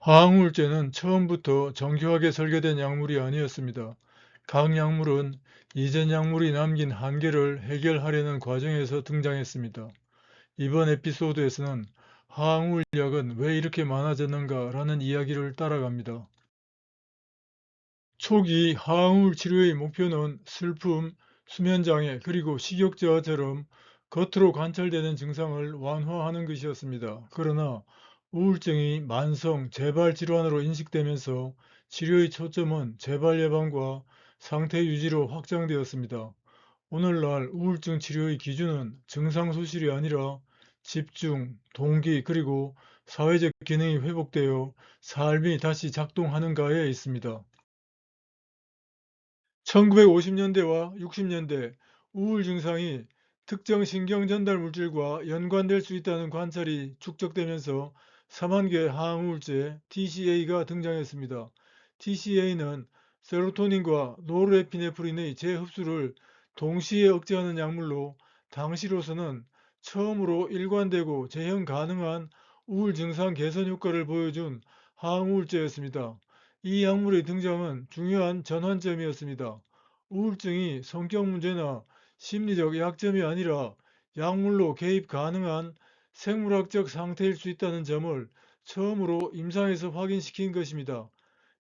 화학물제는 처음부터 정교하게 설계된 약물이 아니었습니다. 각 약물은 이전 약물이 남긴 한계를 해결하려는 과정에서 등장했습니다. 이번 에피소드에서는 화학물약은 왜 이렇게 많아졌는가라는 이야기를 따라갑니다. 초기 화학물 치료의 목표는 슬픔, 수면장애, 그리고 식욕저하처럼 겉으로 관찰되는 증상을 완화하는 것이었습니다. 그러나 우울증이 만성 재발 질환으로 인식되면서 치료의 초점은 재발 예방과 상태 유지로 확장되었습니다. 오늘날 우울증 치료의 기준은 증상 소실이 아니라 집중, 동기, 그리고 사회적 기능이 회복되어 삶이 다시 작동하는가에 있습니다. 1950년대와 60년대 우울 증상이 특정 신경 전달 물질과 연관될 수 있다는 관찰이 축적되면서 삼한계 항우울제 TCA가 등장했습니다. TCA는 세로토닌과 노르에피네프린의 재흡수를 동시에 억제하는 약물로 당시로서는 처음으로 일관되고 재현 가능한 우울 증상 개선 효과를 보여준 항우울제였습니다. 이 약물의 등장은 중요한 전환점이었습니다. 우울증이 성격 문제나 심리적 약점이 아니라 약물로 개입 가능한 생물학적 상태일 수 있다는 점을 처음으로 임상에서 확인시킨 것입니다.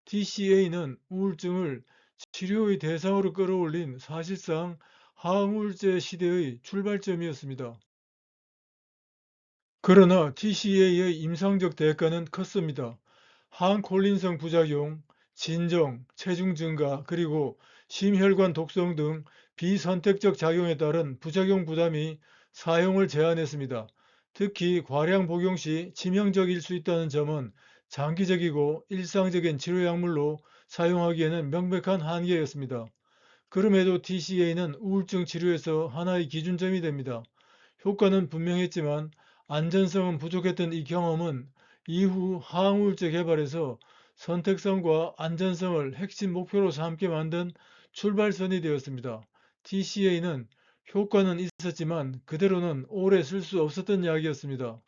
DCA는 우울증을 치료의 대상으로 끌어올린 사실상 항우울제 시대의 출발점이었습니다. 그러나 TCA의 임상적 대가는 컸습니다. 항콜린성 부작용, 진정, 체중 증가, 그리고 심혈관 독성 등 비선택적 작용에 따른 부작용 부담이 사용을 제한했습니다. 특히 과량 복용 시 치명적일 수 있다는 점은 장기적이고 일상적인 치료약물로 사용하기에는 명백한 한계였습니다. 그럼에도 TCA는 우울증 치료에서 하나의 기준점이 됩니다. 효과는 분명했지만 안전성은 부족했던 이 경험은 이후 항우울제 개발에서 선택성과 안전성을 핵심 목표로 삼게 만든 출발선이 되었습니다. TCA는 효과는 있었지만 그대로는 오래 쓸 수 없었던 약이었습니다.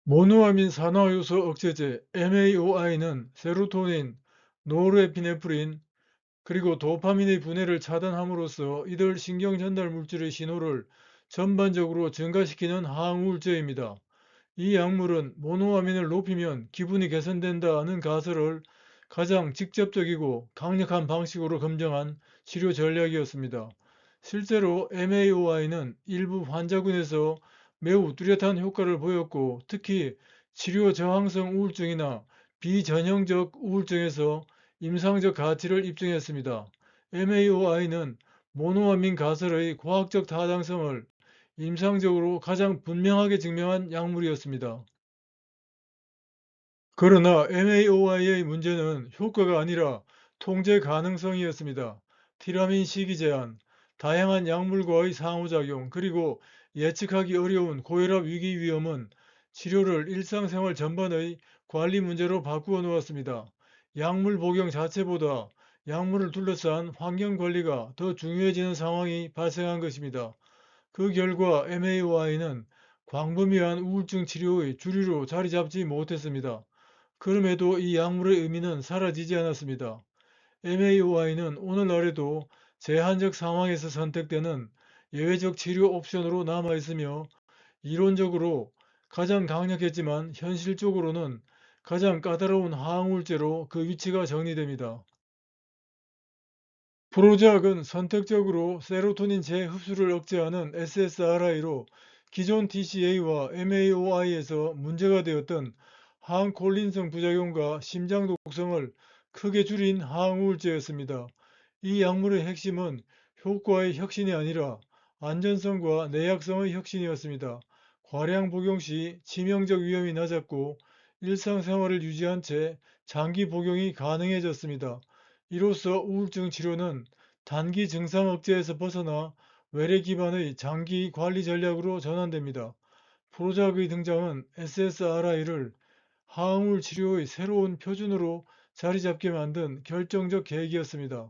모노아민 산화요소 억제제 MAOI는 세로토닌, 노르에피네프린, 그리고 도파민의 분해를 차단함으로써 이들 신경 전달 물질의 신호를 전반적으로 증가시키는 항우울제입니다. 이 약물은 모노아민을 높이면 기분이 개선된다는 가설을 가장 직접적이고 강력한 방식으로 검증한 치료 전략이었습니다. 실제로 MAOI는 일부 환자군에서 매우 뚜렷한 효과를 보였고, 특히 치료 저항성 우울증이나 비전형적 우울증에서 임상적 가치를 입증했습니다. MAOI는 모노아민 가설의 과학적 타당성을 임상적으로 가장 분명하게 증명한 약물이었습니다. 그러나 MAOI의 문제는 효과가 아니라 통제 가능성이었습니다. 티라민 시기 제한, 다양한 약물과의 상호작용, 그리고 예측하기 어려운 고혈압 위기 위험은 치료를 일상생활 전반의 관리 문제로 바꾸어 놓았습니다. 약물 복용 자체보다 약물을 둘러싼 환경 관리가 더 중요해지는 상황이 발생한 것입니다. 그 결과 MAOI는 광범위한 우울증 치료의 주류로 자리 잡지 못했습니다. 그럼에도 이 약물의 의미는 사라지지 않았습니다. MAOI는 오늘날에도 제한적 상황에서 선택되는 예외적 치료 옵션으로 남아 있으며, 이론적으로 가장 강력했지만 현실적으로는 가장 까다로운 항우울제로 그 위치가 정리됩니다. 프로제약은 선택적으로 세로토닌 재흡수를 억제하는 SSRI로 기존 TCA와 MAOI에서 문제가 되었던 항콜린성 부작용과 심장 독성을 크게 줄인 항우울제였습니다. 이 약물의 핵심은 효과의 혁신이 아니라 안전성과 내약성의 혁신이었습니다. 과량 복용 시 치명적 위험이 낮았고, 일상생활을 유지한 채 장기 복용이 가능해졌습니다. 이로써 우울증 치료는 단기 증상 억제에서 벗어나 외래 기반의 장기 관리 전략으로 전환됩니다. 프로작의 등장은 SSRI를 항우울 치료의 새로운 표준으로 자리 잡게 만든 결정적 계기였습니다.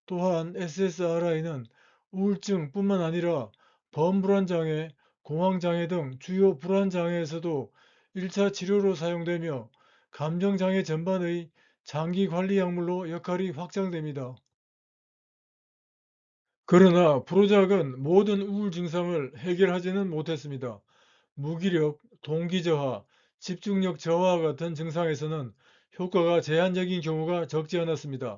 또한 SSRI는 우울증뿐만 아니라 범불안장애, 공황장애 등 주요 불안장애에서도 1차 치료로 사용되며, 감정장애 전반의 장기 관리 약물로 역할이 확장됩니다. 그러나 프로작은 모든 우울 증상을 해결하지는 못했습니다. 무기력, 동기 저하, 집중력 저하 같은 증상에서는 효과가 제한적인 경우가 적지 않았습니다.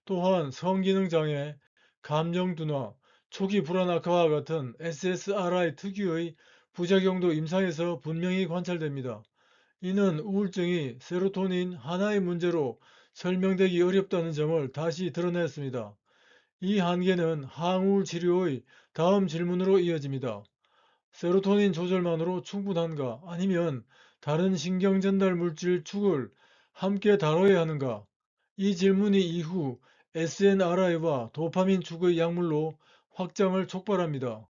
또한 성기능 장애, 감정 둔화, 초기 불안 악화와 같은 SSRI 특유의 부작용도 임상에서 분명히 관찰됩니다. 이는 우울증이 세로토닌 하나의 문제로 설명되기 어렵다는 점을 다시 드러냈습니다. 이 한계는 항우울 치료의 다음 질문으로 이어집니다. 세로토닌 조절만으로 충분한가? 아니면 다른 신경 전달 물질 축을 함께 다뤄야 하는가? 이 질문이 이후 SNRI와 도파민 축의 약물로 확장을 촉발합니다.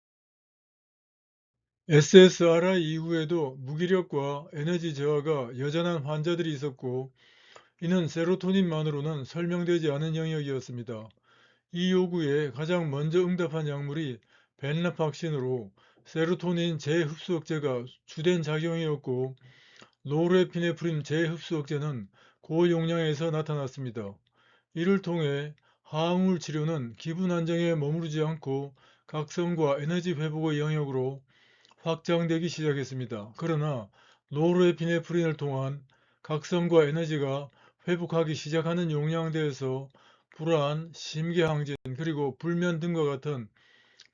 SSRI 이후에도 무기력과 에너지 저하가 여전한 환자들이 있었고, 이는 세로토닌만으로는 설명되지 않은 영역이었습니다. 이 요구에 가장 먼저 응답한 약물이 벤라팍신으로 세로토닌 재흡수억제가 주된 작용이었고, 노르에피네프린 재흡수억제는 고용량에서 나타났습니다. 이를 통해 항우울 치료는 기분 안정에 머무르지 않고 각성과 에너지 회복의 영역으로 확장되기 시작했습니다. 그러나 노르에피네프린을 통한 각성과 에너지가 회복하기 시작하는 용량대에서 불안, 심계항진, 그리고 불면 등과 같은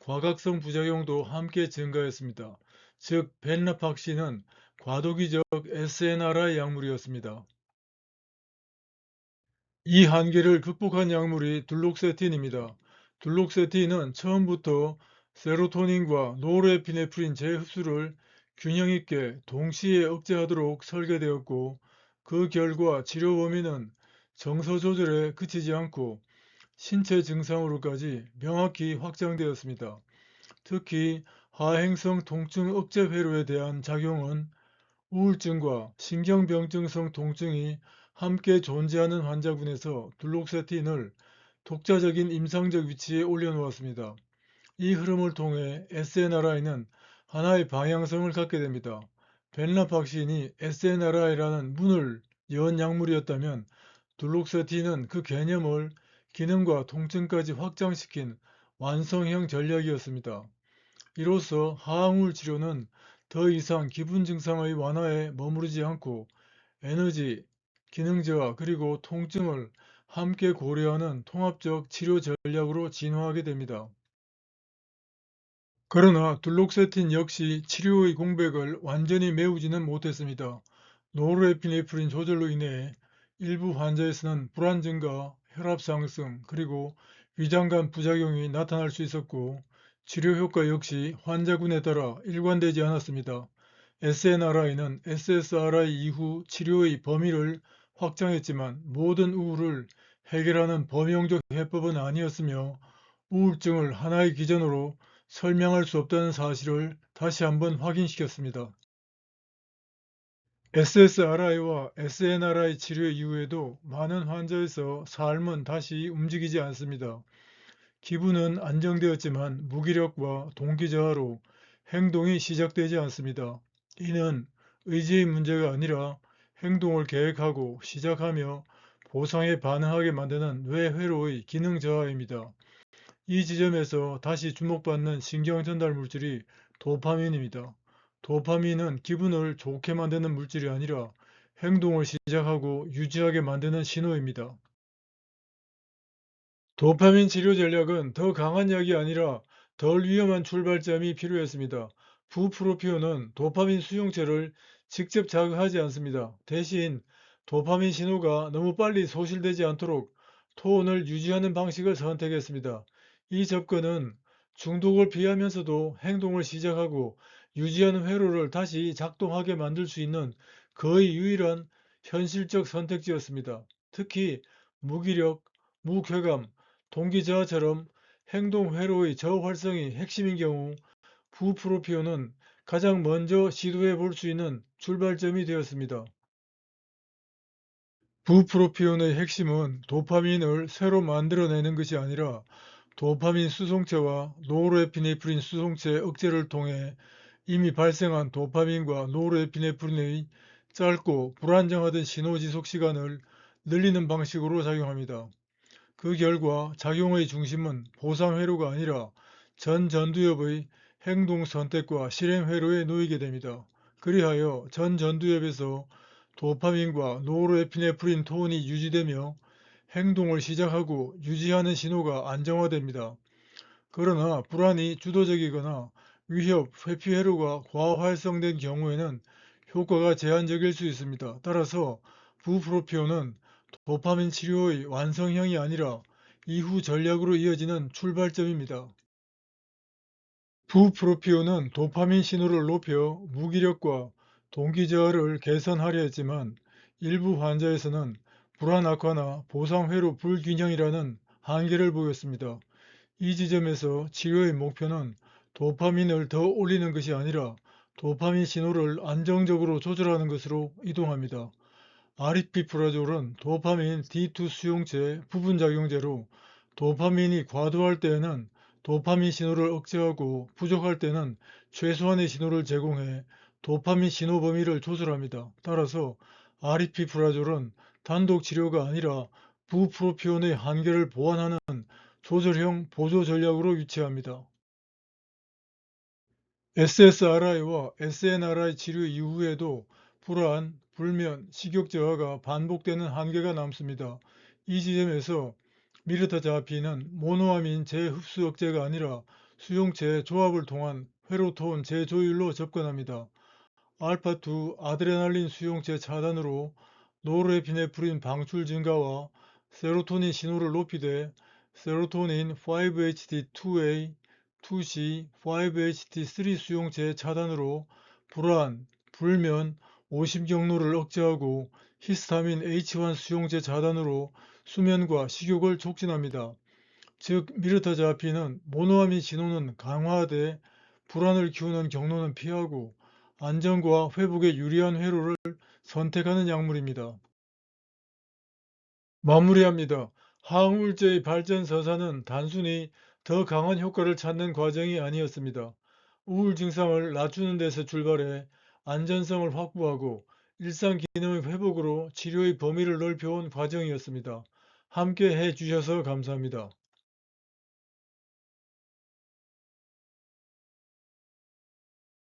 과각성 부작용도 함께 증가했습니다. 즉, 벤라팍신은 과도기적 SNRI 약물이었습니다. 이 한계를 극복한 약물이 둘록세틴입니다. 둘록세틴은 처음부터 세로토닌과 노르에피네프린 재흡수를 균형 있게 동시에 억제하도록 설계되었고, 그 결과 치료 범위는 정서 조절에 그치지 않고 신체 증상으로까지 명확히 확장되었습니다. 특히 하행성 통증 억제 회로에 대한 작용은 우울증과 신경병증성 통증이 함께 존재하는 환자군에서 둘록세틴을 독자적인 임상적 위치에 올려놓았습니다. 이 흐름을 통해 SNRI는 하나의 방향성을 갖게 됩니다. 벤라팍신이 SNRI라는 문을 연 약물이었다면, 둘록세틴은 그 개념을 기능과 통증까지 확장시킨 완성형 전략이었습니다. 이로써 항우울 치료는 더 이상 기분 증상의 완화에 머무르지 않고 에너지, 기능 저하, 그리고 통증을 함께 고려하는 통합적 치료 전략으로 진화하게 됩니다. 그러나 둘록세틴 역시 치료의 공백을 완전히 메우지는 못했습니다. 노르에피네프린 조절로 인해 일부 환자에서는 불안 증가, 혈압 상승, 그리고 위장관 부작용이 나타날 수 있었고, 치료 효과 역시 환자군에 따라 일관되지 않았습니다. SNRI는 SSRI 이후 치료의 범위를 확장했지만 모든 우울을 해결하는 범용적 해법은 아니었으며, 우울증을 하나의 기전으로 설명할 수 없다는 사실을 다시 한번 확인시켰습니다. SSRI와 SNRI 치료 이후에도 많은 환자에서 삶은 다시 움직이지 않습니다. 기분은 안정되었지만 무기력과 동기 저하로 행동이 시작되지 않습니다. 이는 의지의 문제가 아니라 행동을 계획하고 시작하며 보상에 반응하게 만드는 뇌회로의 기능 저하입니다. 이 지점에서 다시 주목받는 신경 전달 물질이 도파민입니다. 도파민은 기분을 좋게 만드는 물질이 아니라 행동을 시작하고 유지하게 만드는 신호입니다. 도파민 치료 전략은 더 강한 약이 아니라 덜 위험한 출발점이 필요했습니다. 부프로피온은 도파민 수용체를 직접 자극하지 않습니다. 대신 도파민 신호가 너무 빨리 소실되지 않도록 톤을 유지하는 방식을 선택했습니다. 이 접근은 중독을 피하면서도 행동을 시작하고 유지하는 회로를 다시 작동하게 만들 수 있는 거의 유일한 현실적 선택지였습니다. 특히 무기력, 무쾌감, 동기저하처럼 행동 회로의 저활성이 핵심인 경우 부프로피온은 가장 먼저 시도해 볼 수 있는 출발점이 되었습니다. 부프로피온의 핵심은 도파민을 새로 만들어내는 것이 아니라 도파민 수송체와 노르에피네프린 수송체 억제를 통해 이미 발생한 도파민과 노르에피네프린의 짧고 불안정하던 신호 지속 시간을 늘리는 방식으로 작용합니다. 그 결과 작용의 중심은 보상 회로가 아니라 전 전두엽의 행동 선택과 실행 회로에 놓이게 됩니다. 그리하여 전 전두엽에서 도파민과 노르에피네프린 톤이 유지되며 행동을 시작하고 유지하는 신호가 안정화됩니다. 그러나 불안이 주도적이거나 위협, 회피 회로가 과활성된 경우에는 효과가 제한적일 수 있습니다. 따라서 부프로피온은 도파민 치료의 완성형이 아니라 이후 전략으로 이어지는 출발점입니다. 부프로피온은 도파민 신호를 높여 무기력과 동기 저하를 개선하려 했지만 일부 환자에서는 불안 악화나 보상 회로 불균형이라는 한계를 보였습니다. 이 지점에서 치료의 목표는 도파민을 더 올리는 것이 아니라 도파민 신호를 안정적으로 조절하는 것으로 이동합니다. 아리피프라졸은 도파민 D2 수용체 부분작용제로 도파민이 과도할 때에는 도파민 신호를 억제하고 부족할 때는 최소한의 신호를 제공해 도파민 신호 범위를 조절합니다. 따라서 아리피프라졸은 단독 치료가 아니라 부프로피온의 한계를 보완하는 조절형 보조 전략으로 위치합니다. SSRI와 SNRI 치료 이후에도 불안, 불면, 식욕 저하가 반복되는 한계가 남습니다. 이 지점에서 미르타자피는 모노아민 재흡수 억제가 아니라 수용체 조합을 통한 회로톤 재조율로 접근합니다. 알파2 아드레날린 수용체 차단으로 노르에피네프린 방출 증가와 세로토닌 신호를 높이되 세로토닌 5-HT2A, 2C, 5-HT3 수용체 차단으로 불안, 불면, 오심 경로를 억제하고 히스타민 H1 수용체 차단으로 수면과 식욕을 촉진합니다. 즉 미르타자피는 모노아민 신호는 강화돼 불안을 키우는 경로는 피하고 안정과 회복에 유리한 회로를 선택하는 약물입니다. 마무리합니다. 항우울제의 발전 서사는 단순히 더 강한 효과를 찾는 과정이 아니었습니다. 우울 증상을 낮추는 데서 출발해 안전성을 확보하고 일상 기능의 회복으로 치료의 범위를 넓혀온 과정이었습니다. 함께 해주셔서 감사합니다.